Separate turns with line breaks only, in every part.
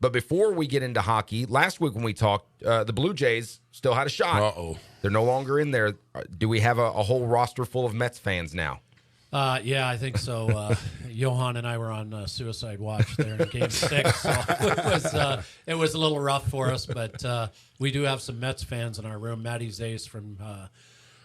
But before we get into hockey, last week when we talked, the Blue Jays still had a shot.
Uh-oh.
They're no longer in there. Do we have a whole roster full of Mets fans now?
Yeah, I think so. Johan and I were on suicide watch there in Game 6, so it was a little rough for us. But we do have some Mets fans in our room. Matty Zace from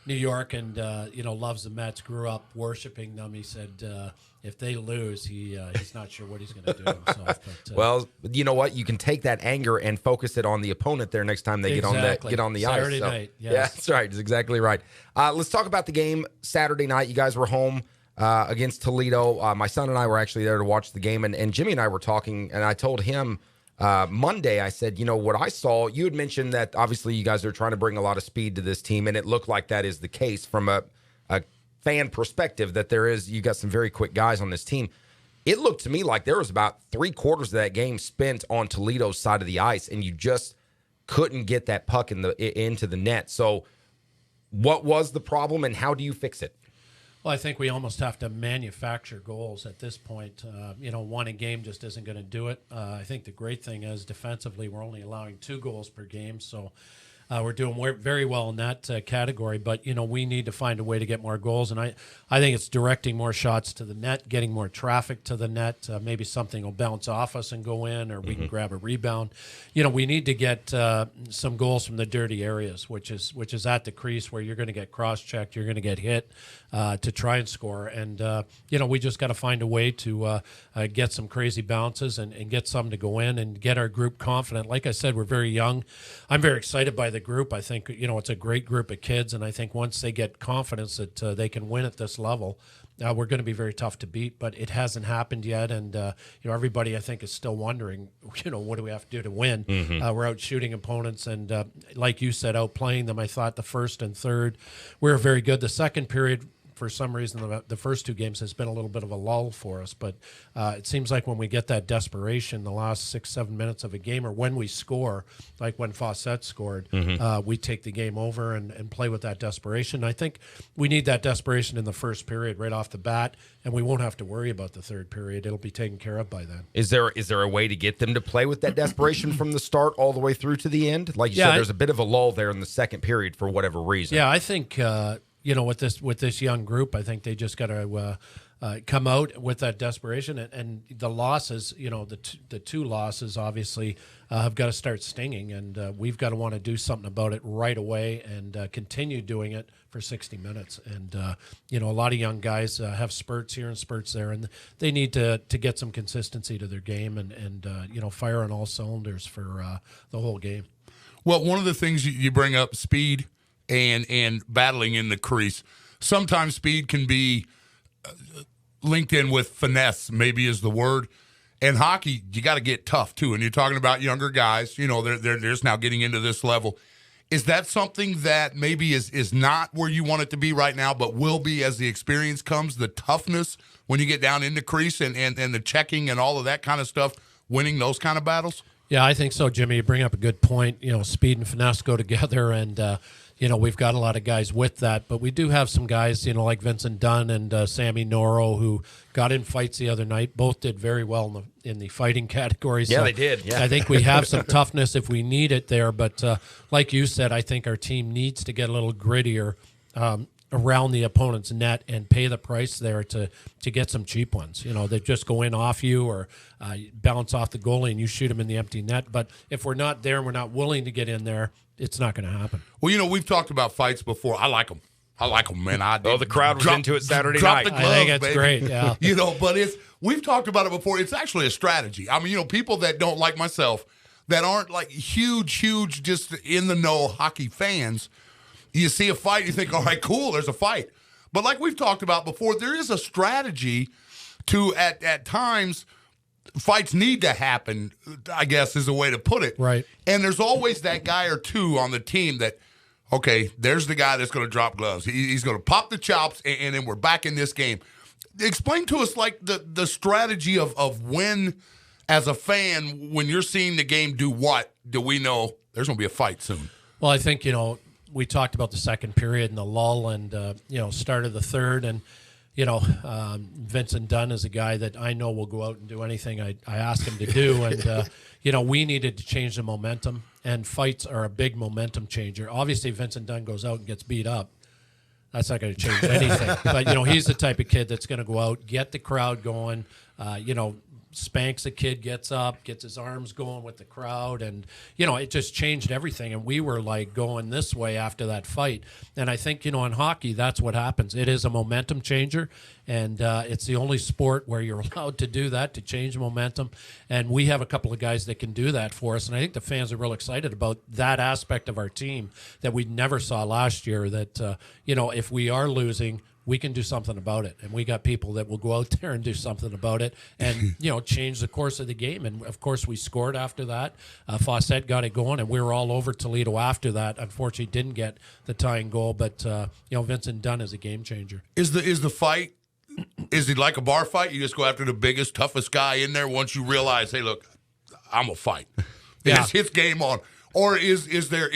New York, and loves the Mets. Grew up worshiping them. He said if they lose, he's not sure what he's going to do himself. But,
well, you know what? You can take that anger and focus it on the opponent there next time they get on the
Saturday
ice.
night. Yes.
Yeah, that's right. That's exactly right. Let's talk about the game Saturday night. You guys were home against Toledo. My son and I were actually there to watch the game, and Jimmy and I were talking, and I told him Monday, I said, what I saw, you had mentioned that obviously you guys are trying to bring a lot of speed to this team, and it looked like that is the case from a fan perspective, that you got some very quick guys on this team. It looked to me like there was about 3/4 of that game spent on Toledo's side of the ice, and you just couldn't get that puck into the net. So what was the problem, and how do you fix it?
Well, I think we almost have to manufacture goals at this point. One a game just isn't going to do it. I think the great thing is defensively we're only allowing 2 goals per game, so we're doing very well in that category. But, we need to find a way to get more goals, and I think it's directing more shots to the net, getting more traffic to the net. Maybe something will bounce off us and go in, or we can grab a rebound. We need to get some goals from the dirty areas, which is at the crease where you're going to get cross-checked, you're going to get hit to try and score. And, we just got to find a way to get some crazy bounces and get some to go in and get our group confident. Like I said, we're very young. I'm very excited by the group. I think, it's a great group of kids, and I think once they get confidence that they can win at this level, we're going to be very tough to beat. But it hasn't happened yet, and everybody I think is still wondering, what do we have to do to win? We're out shooting opponents, and like you said, outplaying them. I thought the first and third we were very good. The second period, for some reason, the first 2 games has been a little bit of a lull for us. But it seems like when we get that desperation, the last 6-7 minutes of a game, or when we score, like when Fawcett scored, we take the game over and play with that desperation. I think we need that desperation in the first period right off the bat, and we won't have to worry about the third period. It'll be taken care of by then.
Is there a way to get them to play with that desperation from the start all the way through to the end? Like you said, there's a bit of a lull there in the second period for whatever reason.
Yeah, I think with this young group, I think they just got to come out with that desperation, and the losses, the 2 losses obviously have got to start stinging, and we've got to want to do something about it right away and continue doing it for 60 minutes. And a lot of young guys have spurts here and spurts there, and they need to get some consistency to their game and fire on all cylinders for the whole game.
Well, one of the things you bring up, speed and battling in the crease. Sometimes speed can be linked in with finesse, maybe is the word. And hockey, you got to get tough too. And you're talking about younger guys, they're just now getting into this level. Is that something that maybe is not where you want it to be right now, but will be as the experience comes, the toughness when you get down in the crease and the checking and all of that kind of stuff, winning those kind of battles?
Yeah, I think so, Jimmy. You bring up a good point. Speed and finesse go together, and we've got a lot of guys with that. But we do have some guys, like Vincent Dunn and Sammy Noro, who got in fights the other night. Both did very well in the fighting category.
Yeah,
so
they did. Yeah.
I think we have some toughness if we need it there. But like you said, I think our team needs to get a little grittier around the opponent's net and pay the price there to get some cheap ones. They just go in off you or bounce off the goalie and you shoot them in the empty net. But if we're not there and we're not willing to get in there, it's not going to happen.
Well, we've talked about fights before. I like them, man.
The crowd was into it Saturday night.
The gloves,
I think it's
baby.
great, yeah.
But we've talked about it before. It's actually a strategy. I mean, people that don't like myself, that aren't like huge, just in the know hockey fans, you see a fight, you think, all right, cool, there's a fight. But like we've talked about before, there is a strategy to, at times, fights need to happen, I guess is a way to put it.
Right.
And there's always that guy or two on the team that, okay, there's the guy that's going to drop gloves. He's going to pop the chops, and then we're back in this game. Explain to us, like, the strategy of when, as a fan, when you're seeing the game do what, do we know there's going to be a fight soon?
Well, I think, we talked about the second period and the lull and, start of the third. And, Vincent Dunn is a guy that I know will go out and do anything I ask him to do. And, we needed to change the momentum, and fights are a big momentum changer. Obviously, Vincent Dunn goes out and gets beat up. That's not going to change anything. But, he's the type of kid that's going to go out, get the crowd going, spanks a kid, gets up, gets his arms going with the crowd, and it just changed everything. And we were like going this way after that fight. And I think in hockey, that's what happens. It is a momentum changer, and it's the only sport where you're allowed to do that, to change momentum. And we have a couple of guys that can do that for us. And I think the fans are real excited about that aspect of our team that we never saw last year. That if we are losing, we can do something about it. And we got people that will go out there and do something about it and, change the course of the game. And, of course, we scored after that. Fawcett got it going, and we were all over Toledo after that. Unfortunately, didn't get the tying goal. But, Vincent Dunn is a game changer.
Is the fight, is it like a bar fight? You just go after the biggest, toughest guy in there once you realize, hey, look, I'm going to fight. It's his game on. Or is there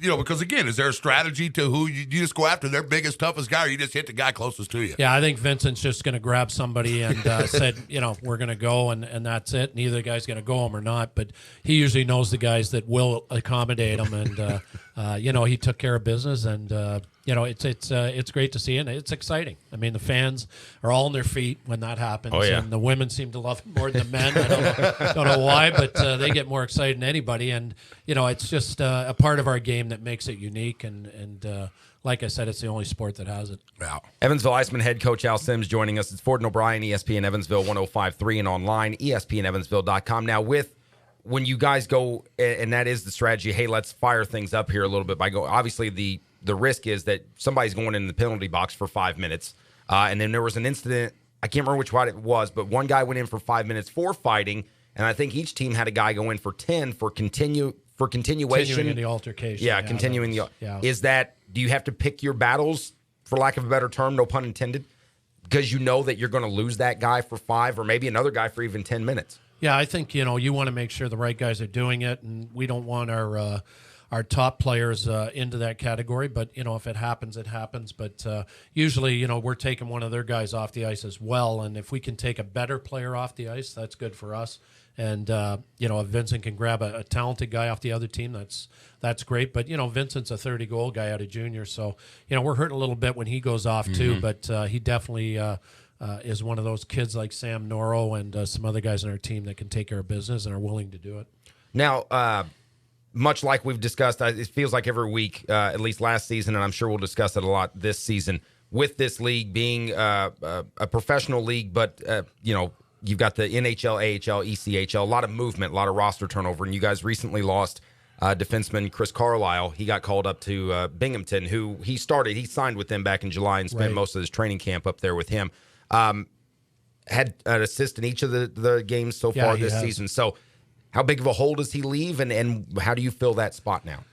because again, is there a strategy to who you just go after, their biggest, toughest guy, or you just hit the guy closest to you?
Yeah, I think Vincent's just going to grab somebody and said, we're going to go, and that's it. Neither the guy's going to go him or not, but he usually knows the guys that will accommodate him, and he took care of business, and it's great to see, and it's exciting. I mean, the fans are all on their feet when that happens, and the women seem to love it more than the men. I don't know why, but they get more excited than anybody, and it's just a part of our game that makes it unique, and like I said, it's the only sport that has it.
Wow. Evansville IceMen Head Coach Al Sims joining us. It's Ford and O'Brien, ESPN Evansville 105.3 and online, ESPNEvansville.com. Now, when you guys go, and that is the strategy, hey, let's fire things up here a little bit by obviously the risk is that somebody's going in the penalty box for 5 minutes. And then there was an incident, I can't remember which one it was, but one guy went in for 5 minutes for fighting, and I think each team had a guy go in for 10 for continuation.
Continuing in the altercation.
Yeah, continuing the. Yeah. Is that, do you have to pick your battles, for lack of a better term, no pun intended, because you know that you're going to lose that guy for 5 or maybe another guy for even 10 minutes?
Yeah, I think, you want to make sure the right guys are doing it, and we don't want our top players into that category. But, if it happens, it happens. But usually, we're taking one of their guys off the ice as well. And if we can take a better player off the ice, that's good for us. And, if Vincent can grab a talented guy off the other team, that's great. But, Vincent's a 30-goal guy out of junior. So, we're hurting a little bit when he goes off too. But he definitely is one of those kids like Sam Norro and some other guys on our team that can take care of business and are willing to do it.
Now, much like we've discussed, it feels like every week, at least last season, and I'm sure we'll discuss it a lot this season, with this league being a professional league, but, you've got the NHL, AHL, ECHL, a lot of movement, a lot of roster turnover, and you guys recently lost defenseman Chris Carlisle. He got called up to Binghamton, who he signed with them back in July and spent most of his training camp up there with him. Had an assist in each of the games so far this season. So how big of a hole does he leave, and how do you fill that spot now?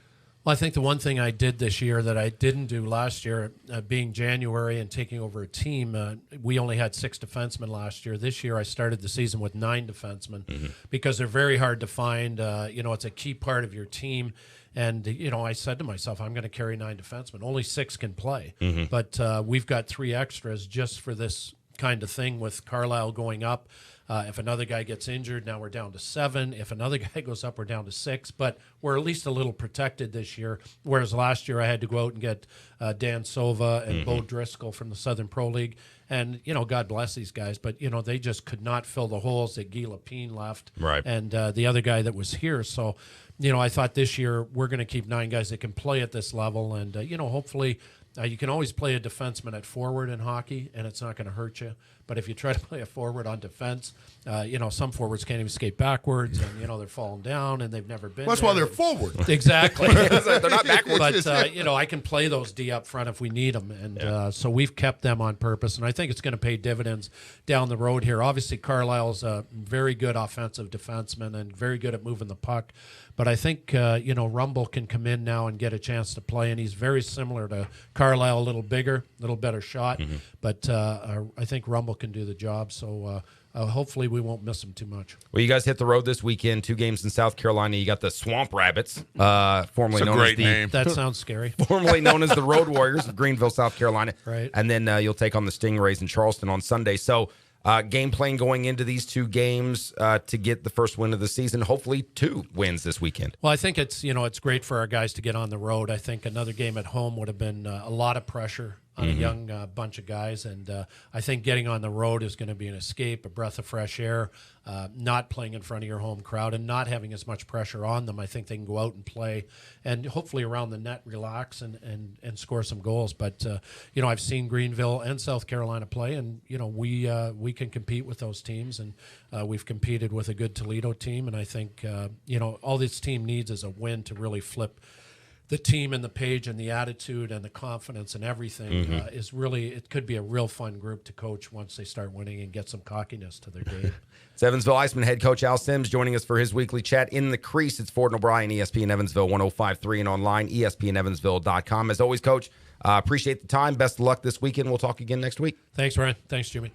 Well, I think the one thing I did this year that I didn't do last year, being January and taking over a team, we only had 6 defensemen last year. This year I started the season with 9 defensemen because they're very hard to find. It's a key part of your team. And, I said to myself, I'm going to carry 9 defensemen. Only 6 can play. But we've got 3 extras just for this kind of thing with Carlisle going up. If another guy gets injured, now we're down to 7. If another guy goes up, we're down to 6. But we're at least a little protected this year, whereas last year I had to go out and get Dan Sova and Bo Driscoll from the Southern Pro League. And, God bless these guys, but, they just could not fill the holes that Guy Lapine left and the other guy that was here. So, I thought this year we're going to keep 9 guys that can play at this level. And, hopefully you can always play a defenseman at forward in hockey, and it's not going to hurt you. But if you try to play a forward on defense, some forwards can't even skate backwards, and, they're falling down, and they've never been
That's
there.
why they're forward.
Exactly.
They're not backwards.
But, I can play those D up front if we need them. And so we've kept them on purpose, and I think it's going to pay dividends down the road here. Obviously, Carlisle's a very good offensive defenseman and very good at moving the puck. But I think, Rumble can come in now and get a chance to play, and he's very similar to Carlisle, a little bigger, a little better shot. But I think Rumble can do the job, so hopefully we won't miss him too much.
Well, you guys hit the road this weekend, 2 games in South Carolina. You got the Swamp Rabbits, formerly known as the
name.
That sounds scary.
Formerly known as the Road Warriors of Greenville, South Carolina.
Right.
And then you'll take on the Stingrays in Charleston on Sunday. So game plan going into these two games to get the first win of the season, hopefully 2 wins this weekend?
Well, I think it's great for our guys to get on the road. I think another game at home would have been a lot of pressure on a young bunch of guys, and I think getting on the road is going to be an escape, a breath of fresh air, not playing in front of your home crowd and not having as much pressure on them. I think they can go out and play and hopefully around the net relax and score some goals. But, I've seen Greenville and South Carolina play, and, we can compete with those teams, and we've competed with a good Toledo team, and I think, all this team needs is a win to really flip the team and the page, and the attitude and the confidence and everything it could be a real fun group to coach once they start winning and get some cockiness to their game.
It's Evansville IceMen Head Coach Al Sims joining us for his weekly chat in the Crease. It's Ford and O'Brien, ESPN Evansville 105.3 and online, ESPNEvansville.com. As always, Coach, appreciate the time. Best of luck this weekend. We'll talk again next week.
Thanks, Ryan. Thanks, Jimmy.